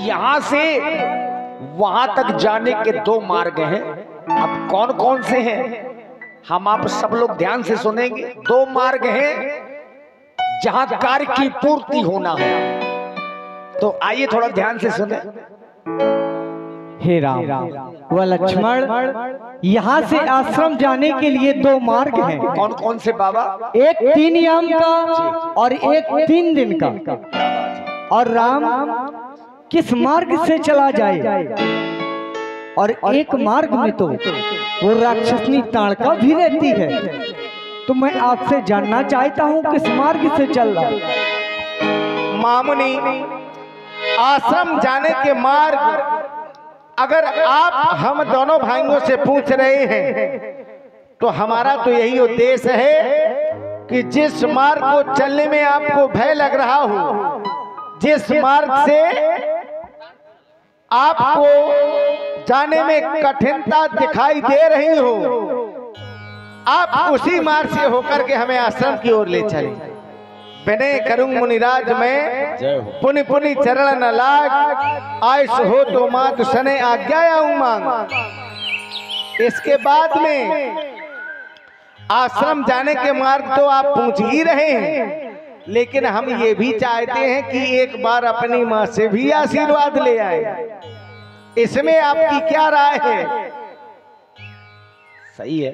यहां से वहां तक जाने के दो मार्ग हैं। अब कौन कौन से हैं हम आप सब लोग ध्यान से सुनेंगे। दो मार्ग हैं जहां कार्य की पूर्ति होना है। तो आइए थोड़ा ध्यान से सुने। हे राम व लक्ष्मण, यहाँ से आश्रम जाने के लिए दो मार्ग हैं। कौन कौन से बाबा? एक 3 याम का और एक 3 दिन का। और राम किस मार्ग से चला जाए? और एक मार्ग में तो वो राक्षसनी ताड़का भी रहती है। तो मैं आपसे जानना चाहता हूँ किस मार्ग से चल रहा है। मामुनि, आश्रम जाने के मार्ग अगर आप हम दोनों भाइयों से पूछ रहे हैं तो हमारा तो यही उद्देश्य है कि जिस मार्ग को चलने में आपको भय लग रहा हो, जिस मार्ग से आपको जाने में कठिनता दिखाई दे रही हो, आप उसी मार्ग से होकर के हमें आश्रम की ओर ले चलें। विनय करूं मुनिराज में, पुनि पुनि चरण न लाग, आयुष हो तो मात सने आज्ञा मांग। इसके बाद में आश्रम जाने के मार्ग तो आप पूछ ही रहे हैं, लेकिन हम ये भी चाहते हैं कि एक बार अपनी माँ से भी आशीर्वाद ले आए। इसमें आपकी क्या राय है? सही है,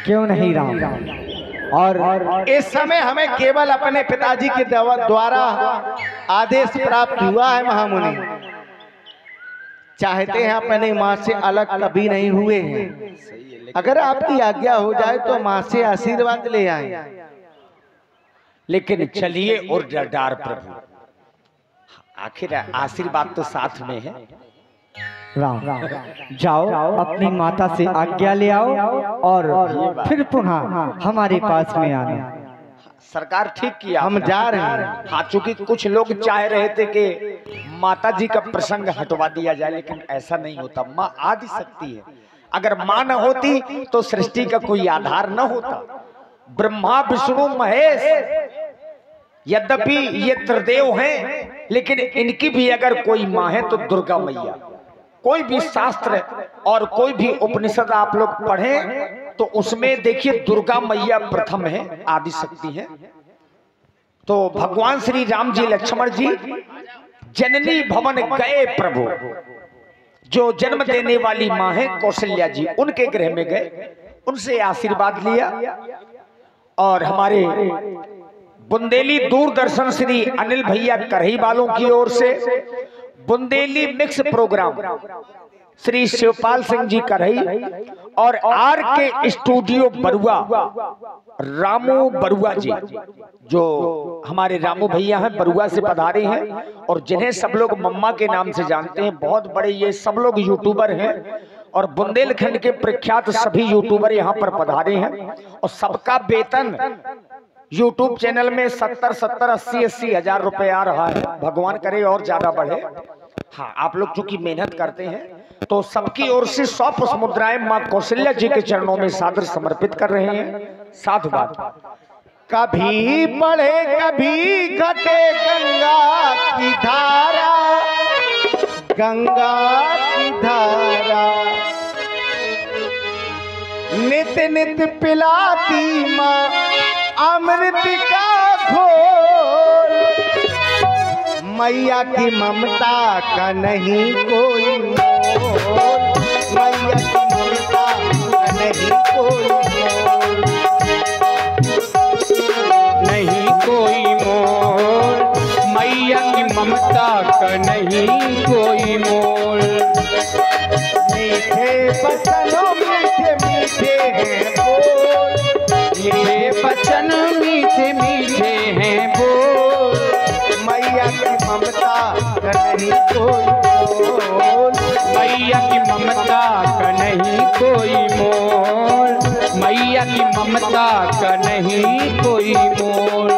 क्यों नहीं राम? और इस समय हमें केवल अपने पिताजी के द्वारा आदेश प्राप्त हुआ है महामुनि। चाहते हैं अपने माँ से अलग कभी नहीं हुए हैं। अगर आपकी आज्ञा हो जाए तो माँ से आशीर्वाद ले आए। लेकिन चलिए और डर प्रभु, आखिर आशीर्वाद तो साथ में है। राम जाओ अपनी माता से आज्ञा ले आओ और फिर पुनः हमारे पास में आना। सरकार ठीक किया, हम जा रहे हैं। हाँ, चूंकि कुछ लोग चाह रहे थे कि माता जी का प्रसंग हटवा दिया जाए, लेकिन ऐसा नहीं होता। माँ आ भी सकती है। अगर माँ न होती तो सृष्टि का कोई आधार न होता। ब्रह्मा विष्णु महेश यद्यपि ये त्रिदेव हैं, लेकिन इनकी भी अगर कोई माँ है तो दुर्गा मैया। कोई भी शास्त्र और कोई भी उपनिषद आप लोग पढ़ें तो उसमें देखिए दुर्गा मैया प्रथम है, आदि शक्ति है। तो भगवान श्री राम जी लक्ष्मण जी जननी भवन गए प्रभु, जो जन्म देने वाली माँ है कौशल्या जी, उनके गृह में गए, उनसे आशीर्वाद लिया। और हमारे बुंदेली दूरदर्शन श्री अनिल भैया करही वालों की ओर से बुंदेली मिक्स प्रोग्राम श्री शिवपाल सिंह जी करही और आर के स्टूडियो बरुआ रामू बरुआ जी, जो हमारे रामू भैया हैं, बरुआ से पधारे हैं और जिन्हें सब लोग मम्मा के नाम से जानते हैं। बहुत बड़े ये सब लोग यूट्यूबर हैं और बुंदेलखंड के प्रख्यात सभी यूट्यूबर यहाँ पर पधारे हैं। और सबका वेतन यूट्यूब चैनल में 70-70, 80-80 हजार रुपए आ रहा है। भगवान करे और ज्यादा बढ़े। हाँ, आप लोग चूंकि मेहनत करते हैं तो सबकी ओर से 100 पुष्प मुद्राएं माँ कौशल्या जी के चरणों में सादर समर्पित कर रहे हैं। साधुवाद। कभी बढ़े कभी घटे गंगा की धारा, गंगा की धारा नित नित पिलाती माँ अमृत का घोल। मैया की ममता का नहीं कोई मोल, मैया की ममता का नहीं कोई मोल, नहीं कोई मोल, मैया की ममता का नहीं कोई मोल। मीठे बचनों मीठे मीठे हैं बोल, ये बचन मीठे मीठे हैं बोल। मैया की ममता का नहीं कोई मोल, मैया की ममता का नहीं कोई मोल, मैया की ममता का नहीं कोई मोल।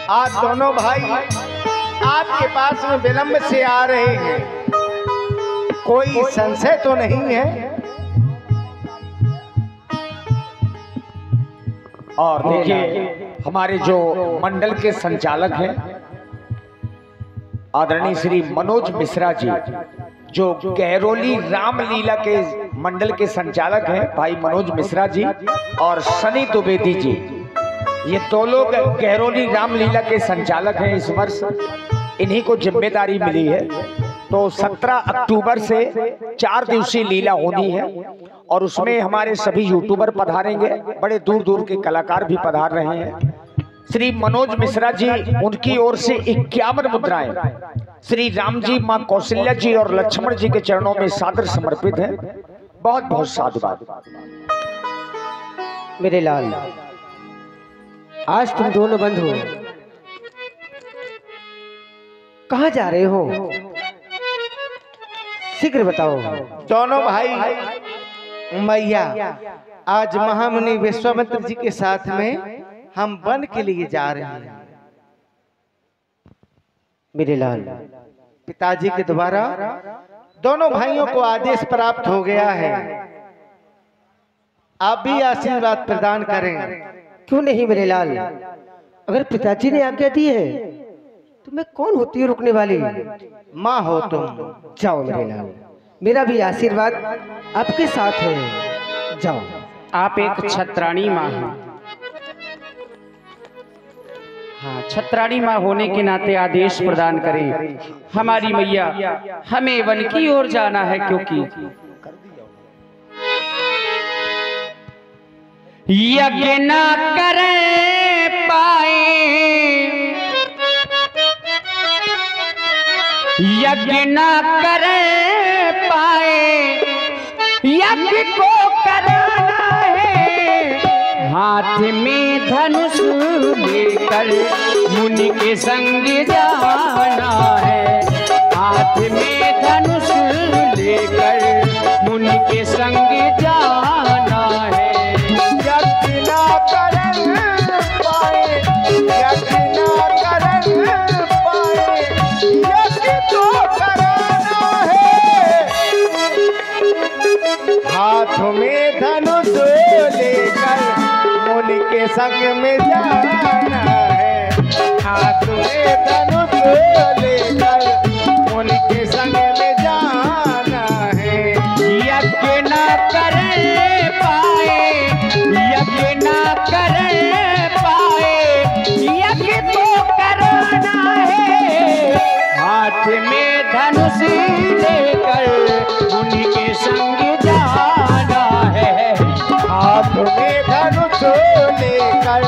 आप दोनों भाई आपके पास में विलंब से आ रहे हैं, कोई संशय तो नहीं है? और देखिए हमारे जो मंडल के संचालक हैं आदरणीय श्री मनोज मिश्रा जी, जो गहरोली रामलीला के मंडल के संचालक हैं भाई मनोज मिश्रा जी और सनी द्विवेदी जी, ये दो लोग गहरोली रामलीला के संचालक हैं। इस वर्ष इन्हीं को जिम्मेदारी मिली है। तो 17 अक्टूबर से 4 दिवसीय लीला होनी है और उसमें हमारे सभी यूट्यूबर पधारेंगे, बड़े दूर दूर के कलाकार भी पधार रहे हैं। श्री मनोज मिश्रा जी, उनकी ओर से 51 मुद्राएं श्री राम जी, मां कौशल्या जी और लक्ष्मण जी के चरणों में सादर समर्पित है। बहुत बहुत साधुवाद। मेरे लाल, आज तुम दोनों बंधु कहाँ जा रहे हो? शीघ्र बताओ। दोनों भाई मैया, आज महामुनि विश्वामित्र जी के साथ में हम वन के लिए जा रहे हैं। मेरे लाल, पिताजी के द्वारा दोनों भाइयों को आदेश प्राप्त हो गया है, आप भी आशीर्वाद प्रदान करें। क्यों नहीं मेरे लाल, अगर पिताजी ने आज्ञा दी है तो मैं कौन होती है रुकने वाली? माँ हो तुम। जाओ मेरे लाल, मेरा भी आशीर्वाद आपके साथ है। जाओ। आप एक छत्राणी माँ हैं। हाँ, छत्राणी माँ होने के नाते आदेश प्रदान करें। हमारी मैया, हमें वन की ओर जाना है, क्योंकि यज्ञ न कर पाए, यज्ञ न कर पाए, यज्ञ को कराना है। हाथ में धनुष लेकर मुनि के संग जाना है। हाथ में धनुष लेकर मुनि के संग जाना है। यज्ञ ना कर पाए, यज्ञ ना कर पाए, यज्ञ तो कराना है। हाथ में धनुष लेकर मुनि के संग में जाना है। हाथ में धनुष लेकर मुनि के संग में जाना है। यज्ञ न कर पाए, यज्ञ न कर पाए, यज्ञ तो कराना है। हाथ में धनुष लेकर मुनि के संग जाना है। हाथ में धनुष लेकर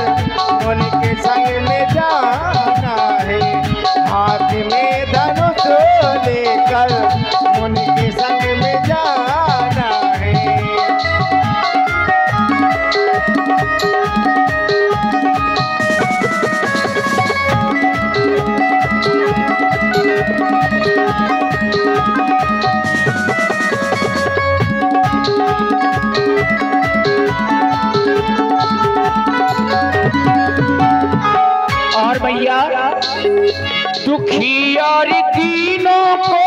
मुनि के संग में जाना है। हाथ में धनुष लेकर मुनि के संग में जाना है। और भैया, दुखी और दीनों को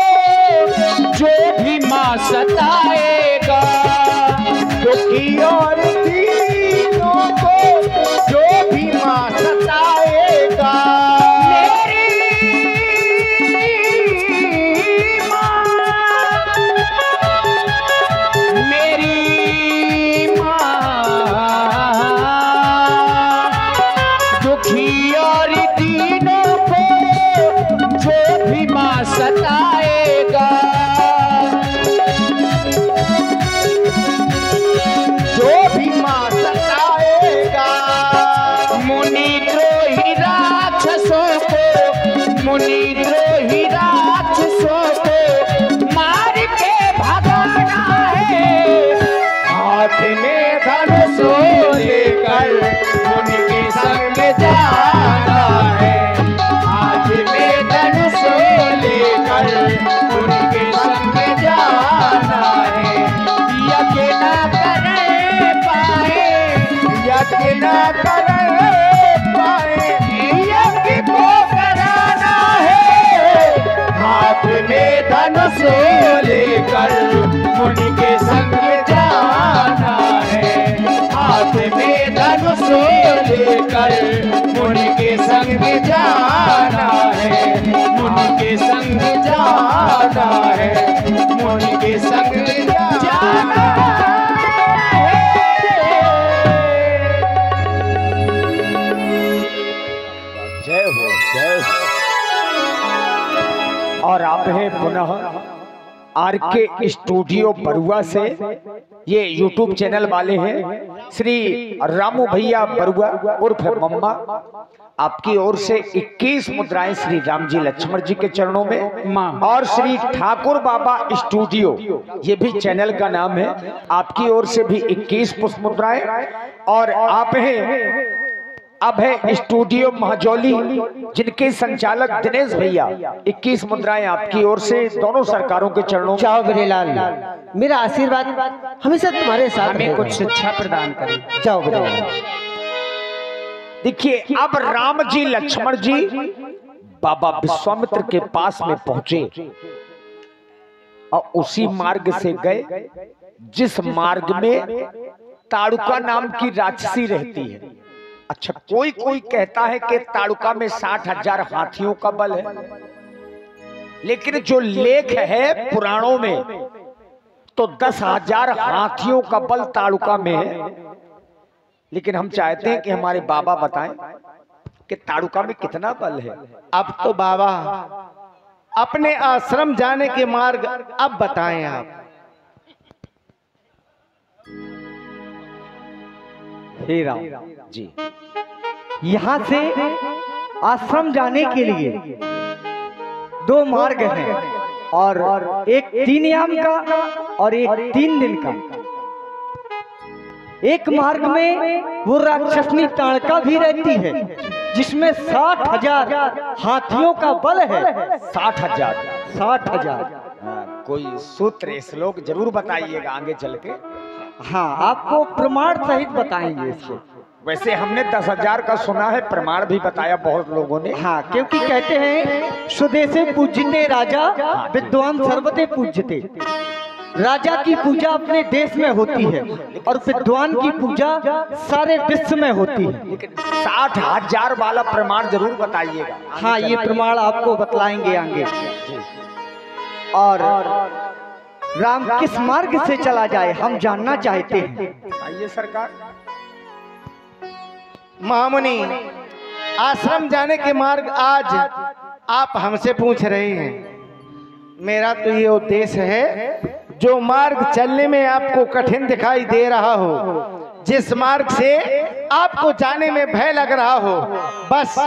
जो भी माँ सताएगा, दुखी और दीनों को जो भी माँ सताएगा, मेरी माँ, दुखी और दीनों को जो भी माँ सताएगा, जो भी संग जाना है, मुनि के संग जाना है, मुनि के संग जाना जय हो जय हो। और आप हैं पुनः आर के स्टूडियो बरुआ से, ये यूट्यूब चैनल वाले हैं श्री रामू भैया बरुआ उर्फ मम्मा। आपकी ओर से 21 मुद्राएं श्री राम जी लक्ष्मण जी के चरणों में, और श्री ठाकुर बाबा स्टूडियो ये भी चैनल का नाम है, आपकी ओर से भी 21 पुष्प मुद्राएं। और आप हैं अब है स्टूडियो महजौली जिनके संचालक दिनेश भैया, 21 मुद्राएं आपकी ओर से, दोनों सरकारों के चरणों। जाओ मेरे लाल, मेरा आशीर्वाद हमेशा तुम्हारे साथ हमें कुछ शिक्षा प्रदान करें। जाओ मेरे लाल। देखिए अब राम जी लक्ष्मण जी बाबा विश्वामित्र के पास में पहुंचे और उसी मार्ग से गए जिस मार्ग में ताड़ुका नाम की राक्षसी रहती है। अच्छा, कोई कोई कहता है कि ताड़ुका में 60,000 हाथियों का बल है, लेकिन जो लेख है पुराणों में तो 10,000 हाथियों का बल ताड़ुका में है। लेकिन हम चाहते हैं कि हमारे बाबा बताएं कि ताड़ुका में कितना बल है। अब तो बाबा अपने आश्रम जाने के मार्ग अब बताएं आप। हे राम जी, यहाँ से आश्रम जाने के लिए 2 मार्ग हैं, और एक 3 याम का और एक 3 दिन का। एक मार्ग में वो राक्षसनी ताड़का भी रहती है जिसमें 60,000 हाथियों का बल है। 60,000। 60,000। कोई सूत्र श्लोक जरूर बताइएगा आगे चल के। हाँ, आपको प्रमाण सहित बताएंगे इसको। वैसे हमने 10,000 का सुना है, प्रमाण भी बताया बहुत लोगों ने। हाँ, क्योंकि कहते हैं स्वदेशे पूज्यते राजा विद्वान सर्वते पूज्यते। राजा की पूजा अपने देश में होती है और विद्वान की पूजा सारे विश्व में होती है। लेकिन 60,000 वाला प्रमाण जरूर बताइएगा। हाँ, ये प्रमाण आपको बतलाएंगे आगे। और राम किस मार्ग से चला जाए हम जानना चाहते हैं। आइए सरकार। महामुनि, आश्रम जाने के मार्ग आज आप हमसे पूछ रहे हैं। मेरा तो ये उद्देश्य है, जो मार्ग चलने में आपको कठिन दिखाई दे रहा हो, जिस मार्ग से आपको जाने में भय लग रहा हो, बस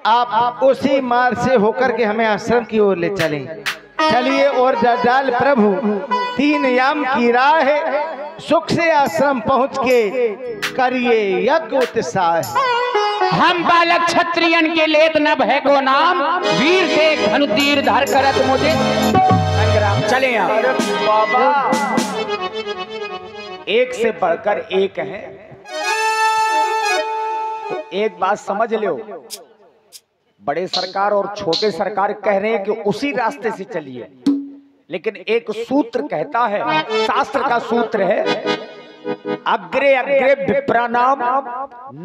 आप उसी मार्ग से होकर के हमें आश्रम की ओर ले चलें। चलिए, और डाल प्रभु 3 याम की राह है, सुख से आश्रम पहुंच के करिए यज्ञ उत्साह। हम बालक क्षत्रियन के लेत न भय को नाम, वीर से धनु तीर धर करत मुझे संग्राम। चले आप बाबा, एक से बढ़कर एक है। तो एक बात समझ लो, बड़े सरकार और छोटे सरकार कह रहे हैं कि उसी रास्ते से चलिए, लेकिन एक सूत्र कहता है, शास्त्र का सूत्र है, अग्रे अग्रे विप्रानाम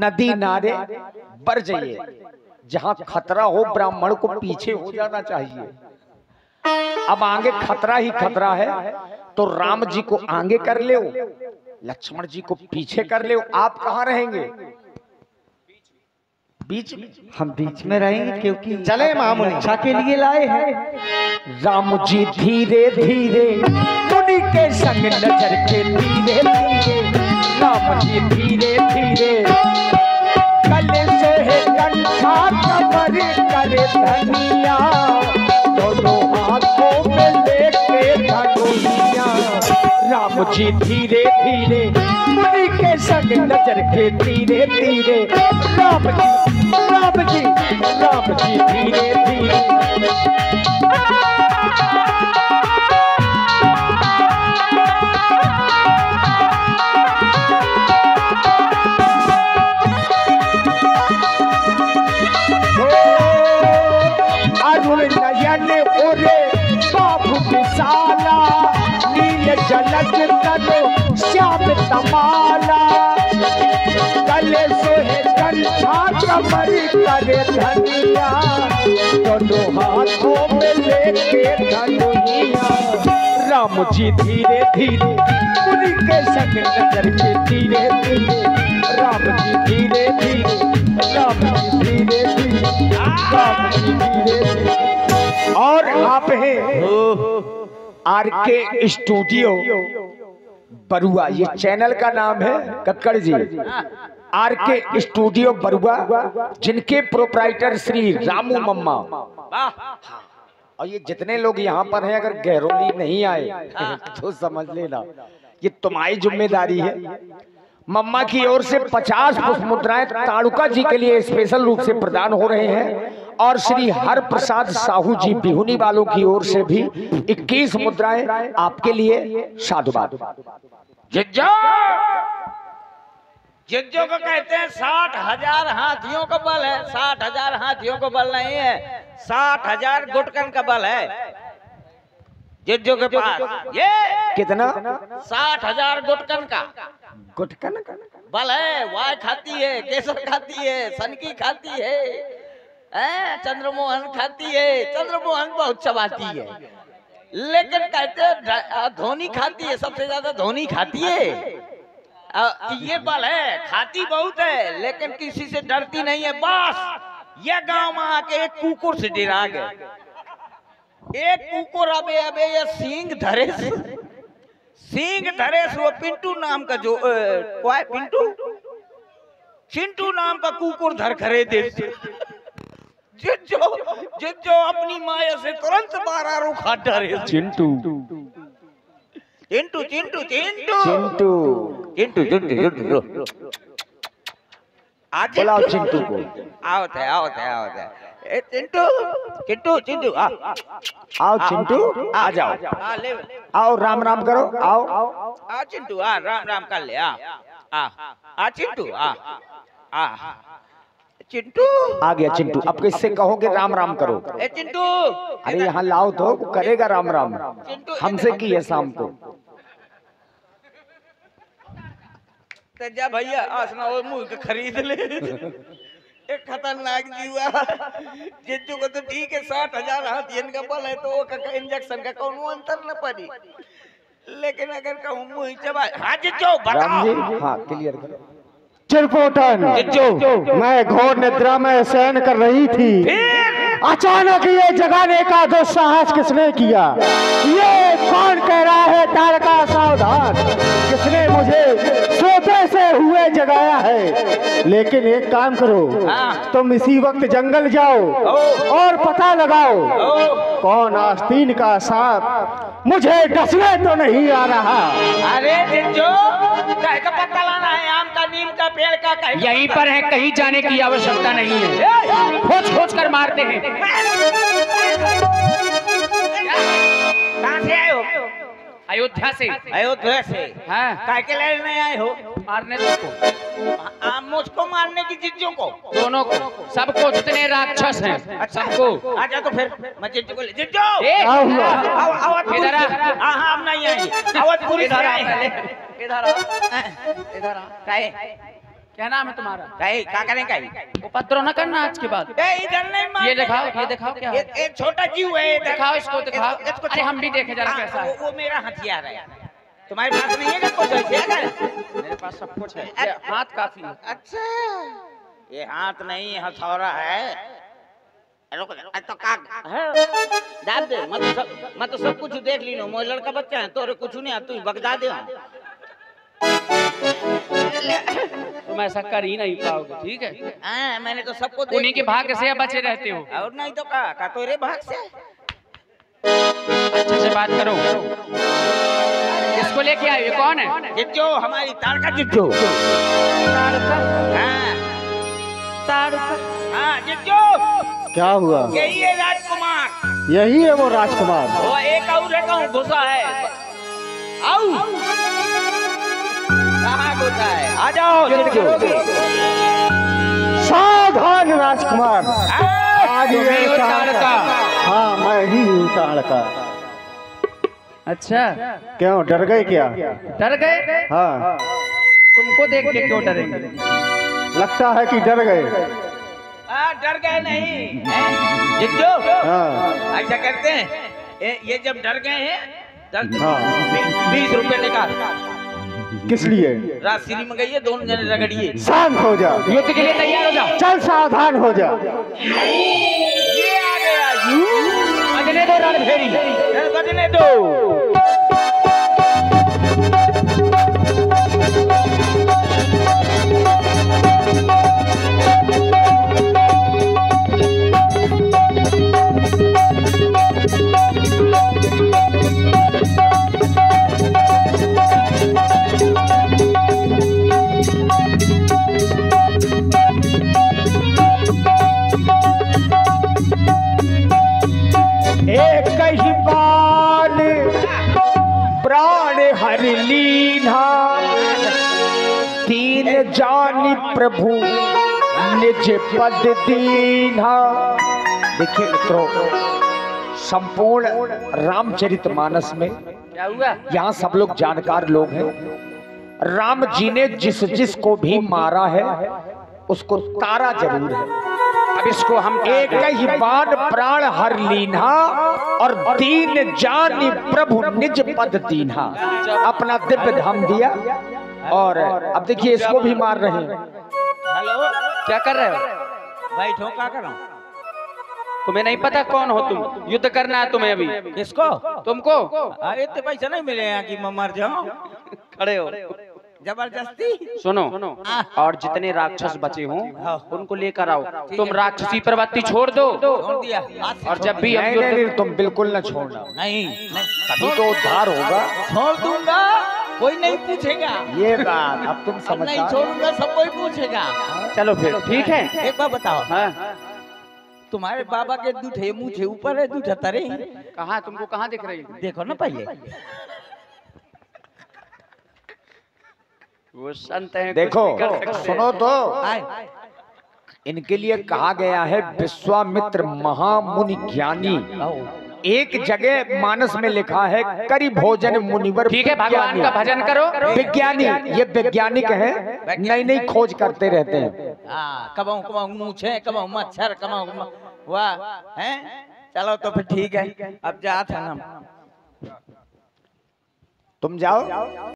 नदी नारे बर जाइए। जहां खतरा हो ब्राह्मण को पीछे हो जाना चाहिए। अब आगे खतरा ही खतरा है, तो राम जी को आगे कर ले, लक्ष्मण जी को पीछे कर ले। आप कहां रहेंगे? बीच में। हम बीच में रहेंगे, क्योंकि चले महामुनि, इच्छा के लिए लाए हैं। राम जी धीरे धीरे मुनि के संग नजर के धीरे धीरे, राम जी धीरे धीरे गले से है कंठा कमर करे धनिया, दोनों हाथों में लेके धनुया। राम जी धीरे धीरे मुनि के संग नजर के धीरे धीरे, राम जी धीरे धीरे। अरुण नयन ओरे बाबू विशाला, नील जलज तनो श्याम तमाला, तले सोहे कंठा कमर करे धनिया, दोनों हाथों में लेके धनुइया। राम जी धीरे धीरे मुनि के संग नजर के धीरे धीरे, राम जी धीरे धीरे, राम जी धीरे धीरे, राम जी धीरे धीरे। और आप हैं आरके स्टूडियो बरुआ, ये चैनल का नाम है कक्कड़ जी। आरके स्टूडियो बरुआ, जिनके प्रोप्राइटर श्री रामू मम्मा। और ये जितने लोग यहाँ पर हैं, अगर गहरोली नहीं आए तो समझ लेना ये तुम्हारी जिम्मेदारी है। मम्मा की ओर से 50 पुष्प मुद्राएं ताड़ुका जी के लिए स्पेशल रूप से प्रदान हो रहे हैं, और श्री हर प्रसाद साहू जी बिहुनी वालों की ओर से भी 21 मुद्राएं आपके लिए साधुवाद। जिज्जो जिज्जो को कहते हैं 60,000 हाथियों का बल है। 60,000 हाथियों का बल नहीं है, 60,000 गुटकन का बल है जिज्जो के पास। ये कितना? 60,000 गुटकन का गुटकन बल है। वाय खाती है, केसर खाती है, सनकी खाती है, चंद्रमोहन खाती है। चंद्रमोहन बहुत चबाती है, लेकिन कहते हैं धोनी खाती है, सबसे ज्यादा धोनी खाती है। ये बल है, खाती बहुत है लेकिन किसी से डरती नहीं है। बस ये गांव में आके एक कुकुर से डरा गए। एक कुकुर अबे अबे ये सींग धरे वो पिंटू नाम का जो पिंटू चिंटू नाम का कुकुर धर खरे दे। जिज्जो अपनी माया से तुरंत 12 रुखा डरे। चिंटू चिंटू चिंटू चिंटू चिंटू चिंटू बुलाओ चिंटू को। आओ थे ए चिंटू चिंटू चिंटू आओ चिंटू, आ जाओ, ले आओ राम राम करो, आओ आ चिंटू राम राम कर ले। आ चिंटू चिंटू आ गया चिंटू। अब किससे कहोगे राम राम करो? ए चिंटू अरे यहाँ लाओ तो, वो करेगा राम राम। हमसे की है शाम को। तो जा भैया आसना वो मुंह के खरीद ले। एक खतरनाक जीवा जिज्जू को तो ठीक है 60,000 हाथियन का बल है, तो वो का इंजेक्शन का कौन अंतर न पड़ी। लेकिन अगर कहूँ मुंह चबा। हाँ जिज्जू राम जी, बताओ। हाँ क्लियर करो। चिरपोटन, मैं घोर निद्रा में शयन कर रही थी, अचानक ये जगाने का दुस्साहस किसने किया? ये कौन कह रहा है तारका सावधान? किसने मुझे सोते से हुए जगाया है? लेकिन एक काम करो, तुम इसी वक्त जंगल जाओ और पता लगाओ कौन आस्तीन का सांप मुझे डसने तो नहीं आ रहा। अरे जिज्जू कह का पता लाना है? आम का, नीम का पेड़ का? यहीं पर है, कहीं जाने की आवश्यकता नहीं है। खोज खोज कर मारते हैं। कहाँ से आए हो? अयोध्या से। अयोध्या से? हाँ। काय के लेने आए हो? मारने दो को। मुझको मारने की जिज्जू को? दोनों को, सबको, जितने राक्षस हैं सबको। आजा तो फिर मैं जिज्जू को ले। जिज्जू इधर इधर हाँ हम नहीं आएंगे। अवधपुरी से आए हैं। इधर काहे? क्या नाम है तुम्हारा? काहे क्या करें? काहे उपद्रव न करना आज के बाद। इधर नहीं मार। ये दिखाओ क्या है? एक छोटा जीव है। दिखाओ इसको, दिखाओ। अरे हम भी देखे जरा कैसा है। वो मेरा हथियार है। तुम्हारे पास नहीं है क्या कुछ ऐसे? मेरे पास सब कुछ है, ये हाथ काफी है। अच्छा ये हाथ नहीं हथौड़ा है। तो का डाल दे। मैं तो सब कुछ देख ली नो। मोय लड़का बच्चा है, तोरे कुछ नहीं तू बगदा दे। तुम ऐसा कर ही नहीं पाओगे, ठीक है? हाँ मैंने तो सबको उन्हीं के भाग्य से बचे रहते हो। और नहीं तो का तोरे भाग से। अच्छे से बात करो। इसको लेके आए, ये कौन है? जिज्जू, हमारी तारका जिज्जू। हाँ जिज्जू। क्या हुआ? यही है राजकुमार। यही है वो राजकुमार। वो एक और घुसा है। आओ कहाँ घुसा है? आ जाओ जिज्जू। सावधान राजकुमार, आज तुम्हें ये तारका। हाँ मैं ही हूँ तारका। अच्छा, क्यों डर गए क्या? डर गए? हाँ तुमको देख के क्यों डरेंगे? लगता है कि डर गए। डर गए नहीं जिज्जो, हाँ ऐसा करते हैं ये जब डर गए हैं हाँ। 20 रुपए निकाल, किस लिए? राशि मंगाइए, दोनों जने रगड़िए। शांत हो जा, युद्ध के लिए तैयार हो जाओ। चल सावधान हो जा। ये आ गया बजने दो रणभेरी। बजने दो। एक ही बाल प्राण हर लीना, तीन जानी प्रभु निज पद दीना। देखिए मित्रों, संपूर्ण रामचरितमानस में क्या हुआ? यहाँ सब लोग जानकार लोग हैं। राम जी ने जिस जिस को भी मारा है उसको तारा जरूर है। अब इसको हम एक ही बाण प्राण हर लीन्हा और दीन जानी प्रभु निज पद दीन्हा। अपना दिव्य धाम दिया और अब देखिए इसको भी मार रहे हैं। हेलो, क्या कर रहे हो? बैठो, क्या कर रहा हूँ? तुम्हें नहीं पता कौन हो तुम? युद्ध करना है तुम्हें अभी। किसको? तुमको। अरे इतने पैसे नहीं मिले यहाँ की, मैं मर जाऊँ। खड़े हो। जबरदस्ती सुनो, और जितने राक्षस बचे हों उनको लेकर आओ। तुम राक्षसी प्रवृत्ति छोड़ दो, छोड़ दिया। और जब भी हम नहीं, युद्ध नहीं, तुम बिल्कुल न छोड़ना, नहीं तभी तो उद्धार होगा। छोड़ दूंगा, कोई नहीं पूछेगा। ये बात अब तुम अब नहीं समझदार। छोड़ूंगा, सब कोई पूछेगा। चलो फिर ठीक है। एक बार बताओ, हाँ, तुम्हारे बाबा के दूठे मुँह ऊपर है, दूठा तरे? कहाँ तुमको कहाँ दिख रही? देखो ना पहले। वो संत है। देखो सुनो तो, आए इनके लिए कहा गया है विश्वामित्र महामुनि ज्ञानी। एक जगह मानस में लिखा है करी भोजन मुनिवर। ठीक है, भगवान का भजन करो। विज्ञानी, ये वैज्ञानिक है, नई नई खोज करते रहते हैं। कबाऊ कबाऊ मूछे, कबाऊ मच्छर, कबाऊ वाह हैं। चलो तो फिर ठीक है, अब जा था हम। तुम जाओ।